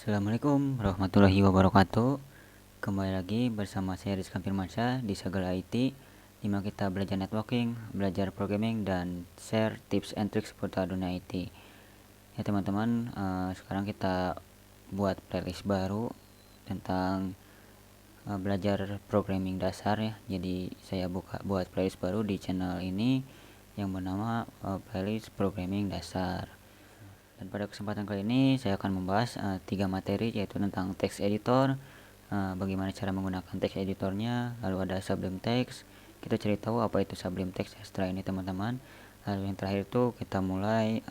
Assalamualaikum warahmatullahi wabarakatuh. Kembali lagi bersama saya Rizkan Firmansyah di Sagala IT, di mana kita belajar networking, belajar programming, dan share tips and tricks seputar dunia IT. Ya teman-teman, sekarang kita buat playlist baru tentang belajar programming dasar ya. Jadi saya buat playlist baru di channel ini yang bernama playlist programming dasar. Dan pada kesempatan kali ini saya akan membahas 3 materi, yaitu tentang text editor, bagaimana cara menggunakan text editornya, lalu ada Sublime Text, kita cari tahu apa itu Sublime Text ya setelah ini teman-teman. Lalu yang terakhir itu kita mulai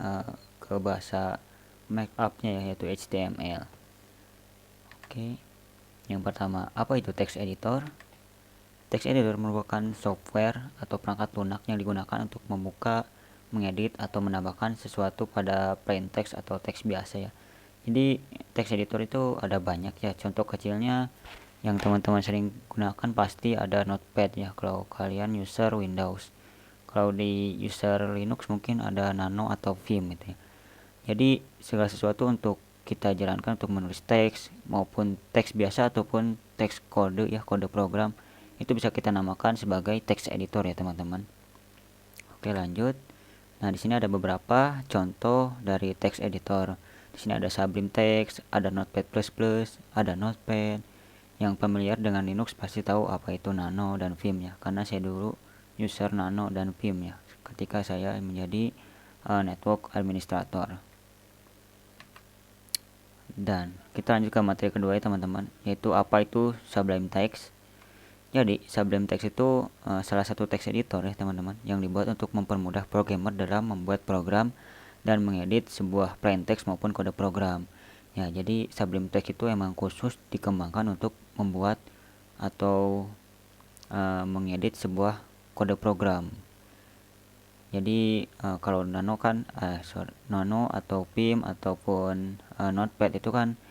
ke bahasa markup-nya ya, yaitu HTML. Oke, yang pertama, apa itu text editor? Text editor merupakan software atau perangkat lunak yang digunakan untuk membuka, mengedit, atau menambahkan sesuatu pada plain text atau teks biasa ya. Jadi text editor itu ada banyak ya. Contoh kecilnya yang teman-teman sering gunakan pasti ada Notepad ya, kalau kalian user Windows. Kalau di user Linux mungkin ada Nano atau Vim gitu ya. Jadi segala sesuatu untuk kita jalankan untuk menulis teks maupun teks biasa ataupun teks kode ya, kode program, itu bisa kita namakan sebagai text editor ya teman-teman. Oke, lanjut. Nah, di sini ada beberapa contoh dari text editor. Di sini ada Sublime Text, ada Notepad++, ada Notepad. Yang familiar dengan Linux pasti tahu apa itu Nano dan Vim ya, karena saya dulu user Nano dan Vim ya ketika saya menjadi network administrator. Dan kita lanjut ke materi kedua ya teman-teman, yaitu apa itu Sublime Text. Jadi Sublime Text itu salah satu text editor ya teman-teman, yang dibuat untuk mempermudah programmer dalam membuat program dan mengedit sebuah plain text maupun kode program. Ya, jadi Sublime Text itu emang khusus dikembangkan untuk membuat atau mengedit sebuah kode program. Jadi kalau Nano kan Nano atau Vim ataupun Notepad itu kan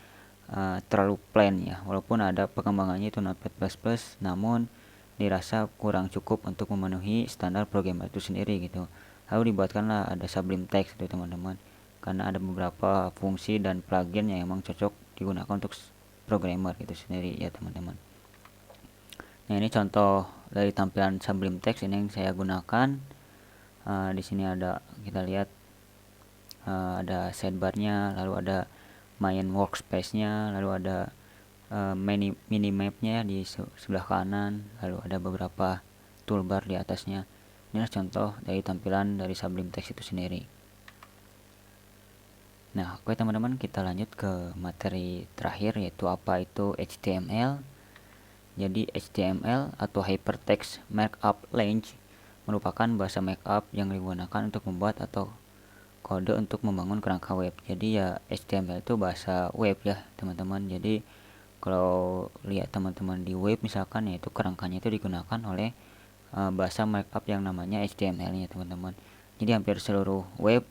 terlalu plain ya, walaupun ada perkembangannya itu Notepad++, namun dirasa kurang cukup untuk memenuhi standar programmer itu sendiri gitu. Lalu dibuatkanlah ada Sublime Text itu teman-teman, karena ada beberapa fungsi dan plugin yang emang cocok digunakan untuk programmer itu sendiri ya teman-teman. Nah, ini contoh dari tampilan Sublime Text ini yang saya gunakan. Di sini ada, kita lihat ada sidebarnya, lalu ada main workspace-nya, lalu ada minimap-nya di sebelah kanan, lalu ada beberapa toolbar di atasnya. Inilah contoh dari tampilan dari Sublime Text itu sendiri. Nah, oke teman-teman, kita lanjut ke materi terakhir, yaitu apa itu HTML. Jadi HTML atau Hypertext Markup Language merupakan bahasa markup yang digunakan untuk membuat atau kode untuk membangun kerangka web. Jadi ya HTML itu bahasa web ya teman-teman. Jadi kalau lihat teman-teman di web misalkan, yaitu kerangkanya itu digunakan oleh bahasa markup yang namanya HTML nya teman-teman. Jadi hampir seluruh web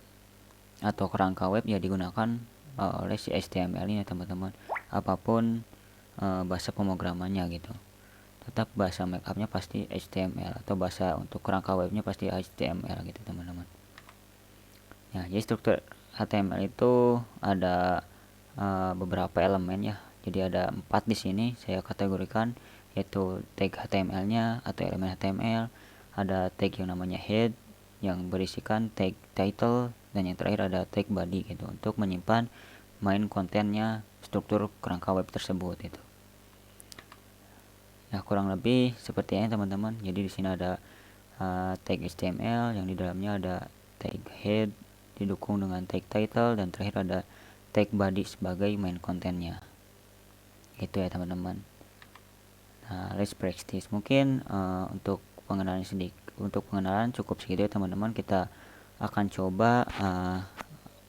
atau kerangka web ya digunakan oleh si HTML nya teman-teman. Apapun bahasa pemrogramannya gitu, tetap bahasa markupnya pasti HTML, atau bahasa untuk kerangka webnya pasti HTML gitu teman-teman. Ya, jadi struktur HTML itu ada beberapa elemen ya. Jadi ada 4 di sini saya kategorikan, yaitu tag HTML-nya atau elemen HTML, ada tag yang namanya head yang berisikan tag title, dan yang terakhir ada tag body gitu untuk menyimpan main kontennya, struktur kerangka web tersebut itu. Nah, kurang lebih seperti ini teman-teman. Jadi di sini ada tag HTML yang di dalamnya ada tag head didukung dengan tag title, dan terakhir ada tag body sebagai main kontennya. Itu ya teman-teman. Nah, let's practice. Mungkin untuk pengenalan cukup segitu ya teman-teman. Kita akan coba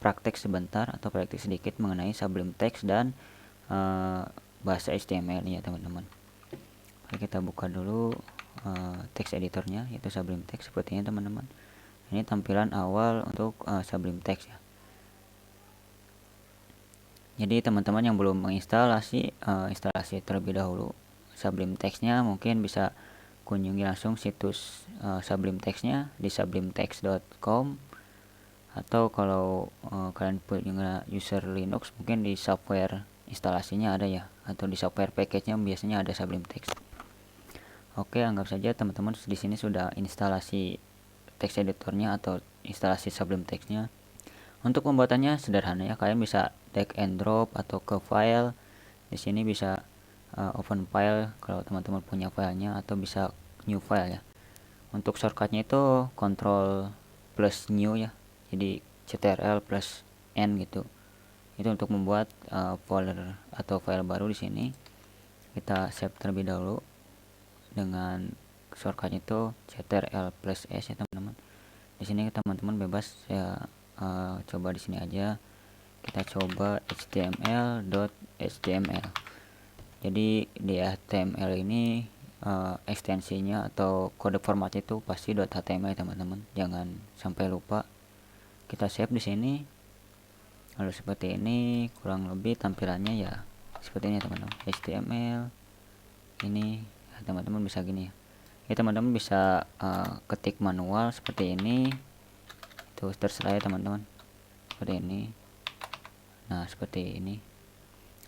praktek sebentar atau praktek sedikit mengenai Sublime Text dan bahasa HTML ya teman-teman. Oke, kita buka dulu text editornya, yaitu Sublime Text sepertinya teman-teman. Ini tampilan awal untuk Sublime Text ya. Jadi teman-teman yang belum menginstalasi, instalasi terlebih dahulu Sublime Text-nya, mungkin bisa kunjungi langsung situs Sublime Text-nya di sublimetext.com, atau kalau kalian punya user Linux mungkin di software instalasinya ada ya, atau di software package-nya biasanya ada Sublime Text. Oke, anggap saja teman-teman di sini sudah instalasi text editornya atau instalasi Sublime Text-nya. Untuk pembuatannya sederhana ya, kalian bisa drag and drop atau ke file. Di sini bisa open file kalau teman-teman punya filenya, atau bisa new file ya. Untuk shortcutnya itu Ctrl plus new ya, jadi Ctrl plus N gitu. Itu untuk membuat folder atau file baru. Di sini kita save terlebih dahulu dengan shortcutnya itu Ctrl plus S ya teman-teman. Di sini teman-teman bebas ya, coba di sini aja. Kita coba html.html. Jadi di HTML ini ekstensinya atau kode formatnya itu pasti .html teman-teman. Jangan sampai lupa. Kita save di sini. Lalu seperti ini kurang lebih tampilannya ya, seperti ini teman-teman. HTML ini teman-teman bisa gini ya, teman-teman bisa ketik manual seperti ini, itu terserah ya teman-teman, seperti ini. Nah seperti ini,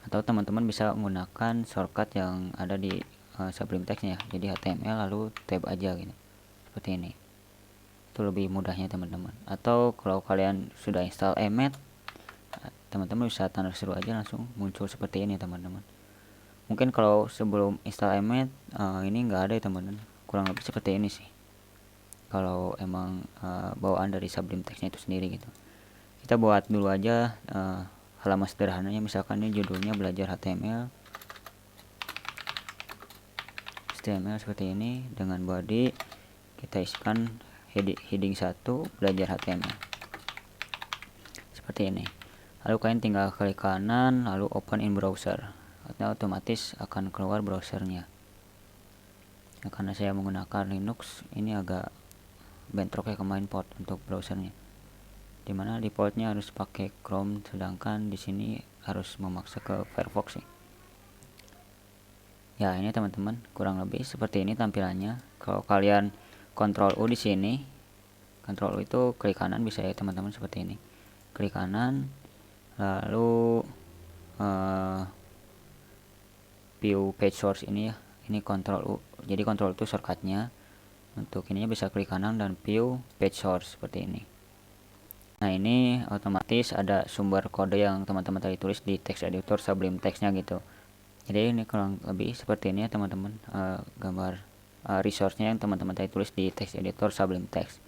atau teman-teman bisa menggunakan shortcut yang ada di Sublime Text ya, jadi HTML lalu tab aja gitu, seperti ini. Itu lebih mudahnya teman-teman. Atau kalau kalian sudah install Emmet, teman-teman bisa tanda seru aja langsung muncul seperti ini teman-teman. Mungkin kalau sebelum install Emmet ini enggak ada ya teman-teman, kurang lebih seperti ini sih kalau emang bawaan dari Sublime Text-nya itu sendiri gitu. Kita buat dulu aja halaman sederhananya, misalkan ini judulnya belajar HTML seperti ini, dengan body kita isikan heading 1 belajar HTML seperti ini. Lalu kalian tinggal klik kanan lalu open in browser, otomatis akan keluar browsernya. Nah, karena saya menggunakan Linux, ini agak bentrok ya kemarin port untuk browsernya, dimana defaultnya harus pakai Chrome, sedangkan di sini harus memaksa ke Firefox sih. Ya ini teman-teman kurang lebih seperti ini tampilannya. Kalau kalian Ctrl U di sini, Ctrl U itu klik kanan bisa ya teman-teman, seperti ini. Klik kanan lalu view page source ini ya, ini Ctrl U. Jadi Ctrl itu shortcutnya. Untuk ininya bisa klik kanan dan view page source seperti ini. Nah ini otomatis ada sumber kode yang teman-teman tadi tulis di text editor Sublime Text-nya gitu. Jadi ini kurang lebih seperti ini ya teman-teman, gambar resource-nya yang teman-teman tadi tulis di text editor Sublime Text.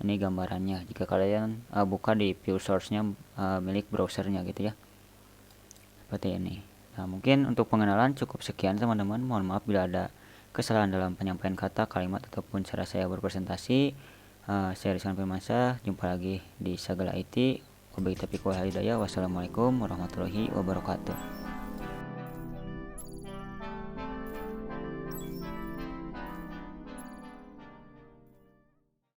Ini gambarannya jika kalian buka di view source-nya milik browsernya gitu ya, seperti ini. Nah mungkin untuk pengenalan cukup sekian teman-teman. Mohon maaf bila ada kesalahan dalam penyampaian kata, kalimat, ataupun cara saya berpresentasi. Saya Rizkan Firmansyah, jumpa lagi di Sagala IT. Wabillahi taufiq wal hidayah. Wassalamualaikum warahmatullahi wabarakatuh.